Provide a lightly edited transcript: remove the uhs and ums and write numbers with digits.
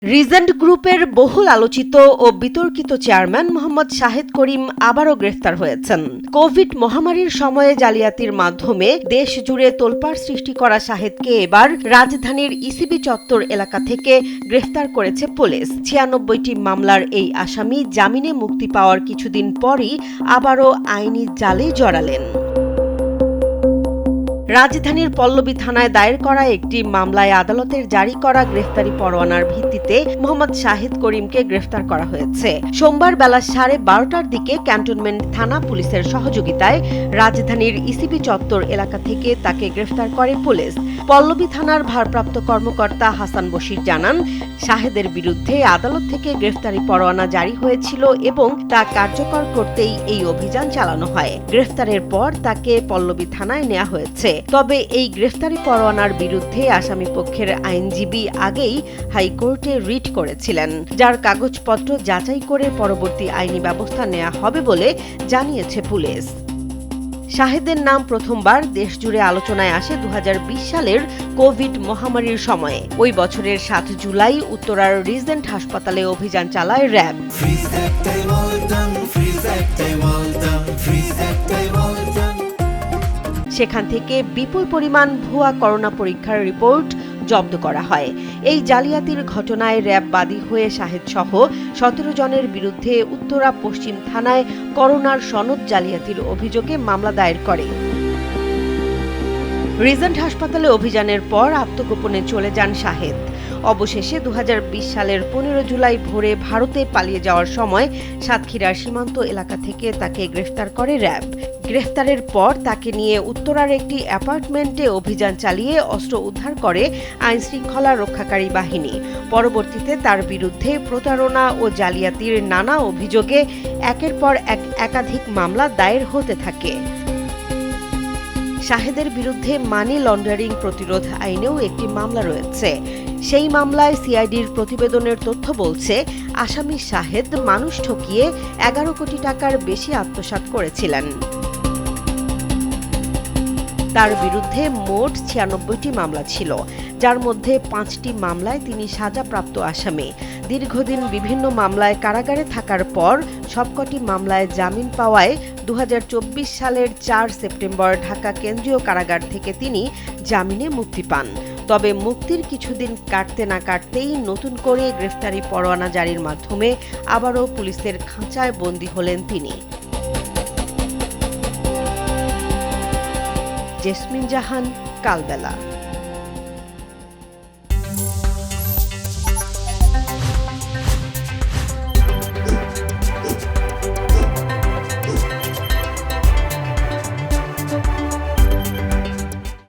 Regent গ্রুপের বহুল আলোচিত ও বিতর্কিত চেয়ারম্যান মোহাম্মদ শাহেদ করিম আবারও গ্রেফতার হয়েছেন। কোভিড মহামারীর সময়ে জালিয়াতির মাধ্যমে দেশ জুড়ে তোলপাড় সৃষ্টি করা শাহেদকে এবার রাজধানীর ইসিবি চত্বর এলাকা থেকে গ্রেফতার করেছে পুলিশ। ৯৬টি মামলার এই আসামি জামিনে মুক্তি পাওয়ার কিছুদিন পরই আবারও আইনি জালে জড়ালেন। রাজধানীর পল্লবী থানায় দায়ের করা একটি মামলায় আদালতের জারি করা গ্রেফতারি পরোয়ানার ভিত্তিতে মোহাম্মদ শাহেদ করিমকে গ্রেফতার করা হয়েছে। সোমবার বেলা 12:30টার দিকে ক্যান্টনমেন্ট থানা পুলিশের সহযোগিতায় রাজধানীর ইসিবি চত্বর এলাকা থেকে তাকে গ্রেফতার করে পুলিশ। পল্লবী থানার ভারপ্রাপ্ত কর্মকর্তা হাসান বশির জানান, শাহেদের বিরুদ্ধে আদালত থেকে গ্রেফতারি পরোয়ানা জারি হয়েছিল এবং তা কার্যকর করতেই এই অভিযান চালানো হয়। গ্রেফতারের পর তাকে পল্লবী থানায় নেওয়া হয়েছে। তবে এই গ্রেফতারি পরোয়ানার বিরুদ্ধে আসামিপক্ষের আইনজীবী আগেই হাইকোর্টে রিট করেছিলেন, যার কাগজপত্র যাচাই করে পরবর্তী আইনি ব্যবস্থা নেওয়া হবে বলে জানিয়েছে পুলিশ। শাহেদের নাম প্রথমবার দেশজুড়ে আলোচনায় আসে ২০২০ সালের কোভিড মহামারীর সময়ে। ওই বছরের ৭ জুলাই উত্তরার রিজেন্ট হাসপাতালে অভিযান চালায় র্যাব। সেখান থেকে বিপুল পরিমাণ ভুয়া করোনা পরীক্ষার রিপোর্ট জব্দ করা হয়। এই জালিয়াতির ঘটনায় র্যাব বাদী হয়ে শাহেদ সহ ১৭ জনের বিরুদ্ধে উত্তরা পশ্চিম থানায় করোনার সনদ জালিয়াতির অভিযোগে মামলা দায়ের করে। রিজেন্ট হাসপাতালে অভিযানের পর আত্মগোপনে চলে যান শাহেদ। অবশেষে ২০২০ সালের ১৫ জুলাই ভোরে ভারতে পালিয়ে যাওয়ার সময় সাতক্ষীরার সীমান্ত এলাকা থেকে তাকে গ্রেফতার করে র্যাব। গ্রেফতারের পর তাকে নিয়ে উত্তরার একটি অ্যাপার্টমেন্টে অভিযান চালিয়ে অস্ত্র উদ্ধার করে আইনশৃঙ্খলা রক্ষাকারী বাহিনী। পরবর্তীতে তার বিরুদ্ধে প্রতারণা ও জালিয়াতির নানা অভিযোগে একের পর একাধিক মামলা দায়ের হতে থাকে। শাহেদের বিরুদ্ধে মানি লন্ডারিং প্রতিরোধ আইনেও একটি মামলা রয়েছে। সেই মামলায় সিআইডির প্রতিবেদনের তথ্য বলছে, আসামি শাহেদ মানুষ ঠকিয়ে ১১ কোটি টাকার বেশি আত্মসাৎ করেছিলেন। তার বিরুদ্ধে মোট ৯৬টি মামলা ছিল, যার মধ্যে ৫টি মামলায় তিনি সাজাপ্রাপ্ত আসামি। দীর্ঘদিন বিভিন্ন মামলায় কারাগারে থাকার পর সবকটি মামলায় জামিন পাওয়ায় ২০২৪ সালের ৪ সেপ্টেম্বর ঢাকা কেন্দ্রীয় কারাগার থেকে তিনি জামিনে মুক্তি পান। তবে মুক্তির কিছুদিন কাটতে না কাটতেই নতুন করে গ্রেফতারি পরোয়ানা জারির মাধ্যমে আবারও পুলিশের খাঁচায় বন্দী হলেন তিনি। জেসমিন জাহান, কালবেলা।